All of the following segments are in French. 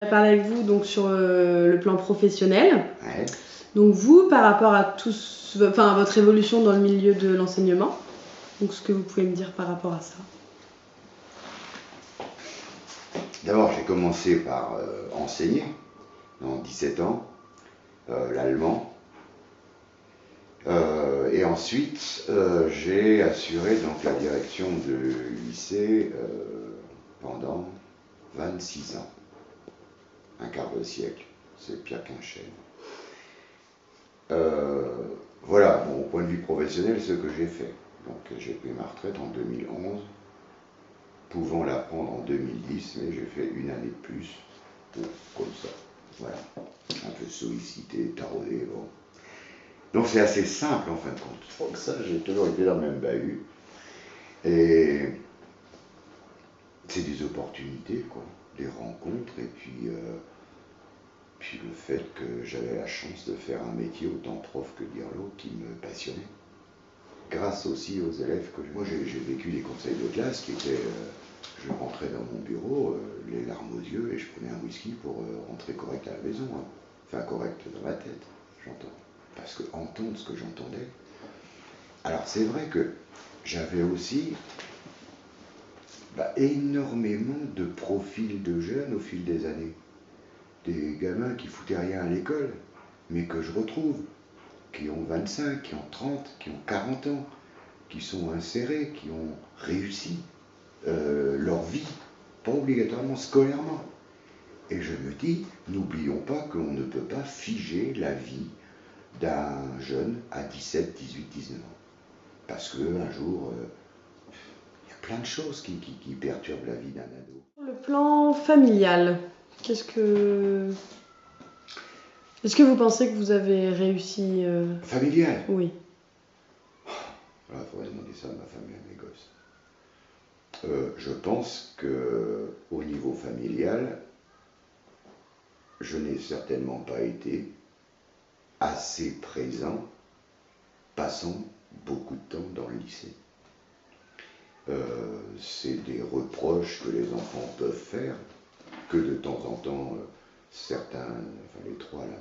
Parler avec vous donc sur le plan professionnel. Ouais. Donc vous, par rapport à à votre évolution dans le milieu de l'enseignement, donc ce que vous pouvez me dire par rapport à ça. D'abord, j'ai commencé par enseigner, dans 17 ans, l'allemand. Et ensuite, j'ai assuré donc la direction du lycée pendant 26 ans. Un quart de siècle, c'est pire qu'un chêne. Voilà, bon, au point de vue professionnel, ce que j'ai fait. Donc j'ai pris ma retraite en 2011, pouvant la prendre en 2010, mais j'ai fait une année de plus, comme ça. Voilà, un peu sollicité, taraudé, bon. Donc c'est assez simple en fin de compte. Donc ça, j'ai toujours été dans le même bahut. Et c'est des opportunités, quoi, des rencontres, et puis le fait que j'avais la chance de faire un métier autant prof que dire l'autre qui me passionnait. Grâce aussi aux élèves que moi j'ai vécu des conseils de classe qui étaient, je rentrais dans mon bureau, les larmes aux yeux, et je prenais un whisky pour rentrer correct à la maison, hein. Enfin correct dans ma tête, j'entends. Parce que entendre ce que j'entendais. Alors c'est vrai que j'avais aussi énormément de profils de jeunes au fil des années. Des gamins qui foutaient rien à l'école, mais que je retrouve, qui ont 25, qui ont 30, qui ont 40 ans, qui sont insérés, qui ont réussi leur vie, pas obligatoirement scolairement. Et je me dis, n'oublions pas qu'on ne peut pas figer la vie d'un jeune à 17, 18, 19 ans. Parce qu'un jour, il y a plein de choses qui perturbent la vie d'un ado. Le plan familial, est-ce que vous pensez que vous avez réussi Familial? Oui. Il faudrait demander ça à ma femme et à mes gosses. Je pense qu'au niveau familial, je n'ai certainement pas été assez présent, passant beaucoup de temps dans le lycée. C'est des reproches que les enfants peuvent faire, que de temps en temps, certains, enfin les trois là,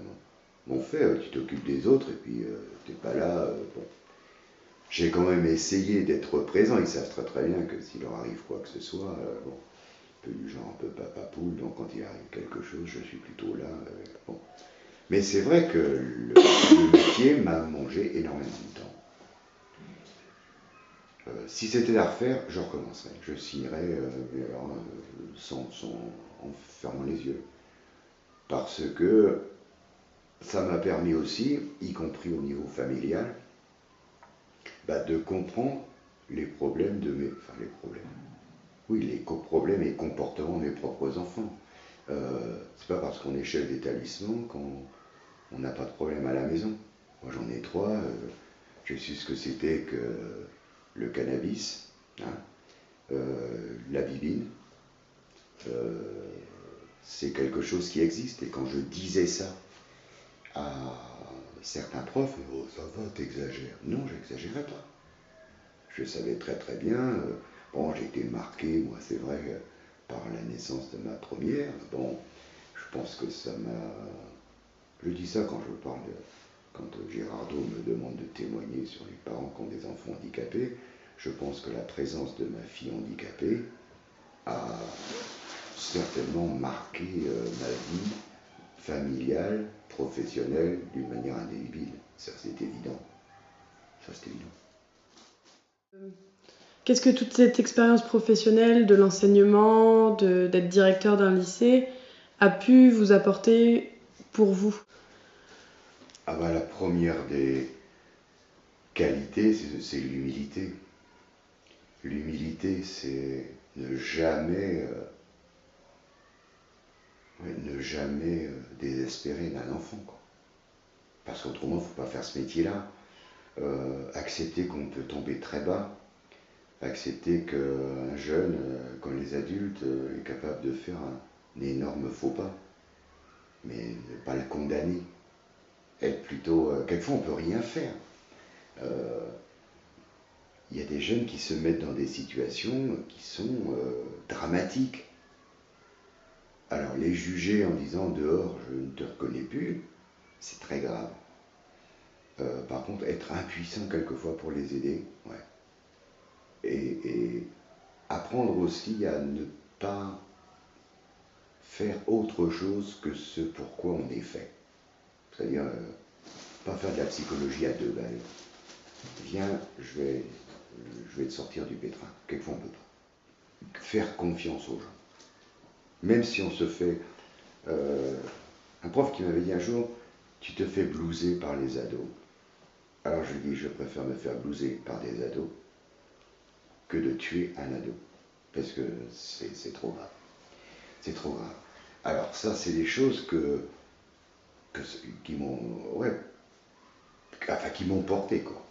m'ont fait, tu t'occupes des autres et puis t'es pas là. Bon. J'ai quand même essayé d'être présent, ils savent très très bien que s'il leur arrive quoi que ce soit, bon, un peu du genre un peu papa poule, donc quand il arrive quelque chose, je suis plutôt là. Bon. Mais c'est vrai que le métier m'a mangé énormément de temps. Si c'était à refaire, je recommencerais. Je signerais en fermant les yeux. Parce que ça m'a permis aussi, y compris au niveau familial, de comprendre les problèmes de mes... Enfin, les problèmes. Oui, les problèmes et comportements de mes propres enfants. C'est pas parce qu'on est chef d'établissement qu'on n'a pas de problème à la maison. Moi, j'en ai trois. Je sais ce que c'était que le cannabis, hein, la bibine. C'est quelque chose qui existe. Et quand je disais ça à certains profs, oh, ça va, t'exagères. Non, j'exagérais pas. Je savais très très bien. Bon, j'ai été marqué, moi, c'est vrai, par la naissance de ma première. Bon, je pense que ça m'a... Je dis ça quand je parle de... Quand Girardot me demande de témoigner sur les parents qui ont des enfants handicapés, je pense que la présence de ma fille handicapée a certainement marqué ma vie familiale, professionnelle, d'une manière indélébile. Ça, c'est évident. Ça, c'est évident. Qu'est-ce que toute cette expérience professionnelle de l'enseignement, d'être directeur d'un lycée, a pu vous apporter pour vous? Ah la première des qualités, c'est l'humilité. L'humilité, c'est ne jamais désespérer d'un enfant, quoi. Parce qu'autrement, il ne faut pas faire ce métier-là. Accepter qu'on peut tomber très bas, accepter qu'un jeune, comme les adultes, est capable de faire un énorme faux pas, mais ne pas le condamner. Être plutôt... quelquefois, on ne peut rien faire. Il y a des jeunes qui se mettent dans des situations qui sont dramatiques. Alors les juger en disant dehors je ne te reconnais plus, c'est très grave. Par contre, être impuissant quelquefois pour les aider, ouais. Et apprendre aussi à ne pas faire autre chose que ce pourquoi on est fait. C'est-à-dire, pas faire de la psychologie à 2 balles. Viens, je vais te sortir du pétrin. Quelquefois, on ne peut pas. Faire confiance aux gens. Même si on se fait... un prof qui m'avait dit un jour, tu te fais blouser par les ados. Alors je lui dis, je préfère me faire blouser par des ados que de tuer un ado. Parce que c'est trop grave. C'est trop grave. Alors ça, c'est des choses qui m'ont... Ouais, enfin, qui m'ont porté, quoi.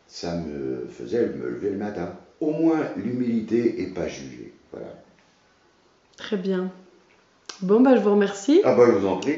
Ça me faisait me lever le matin. Au moins l'humilité et pas juger. Voilà. Très bien. Bon, bah, je vous remercie. Ah bah, je vous en prie.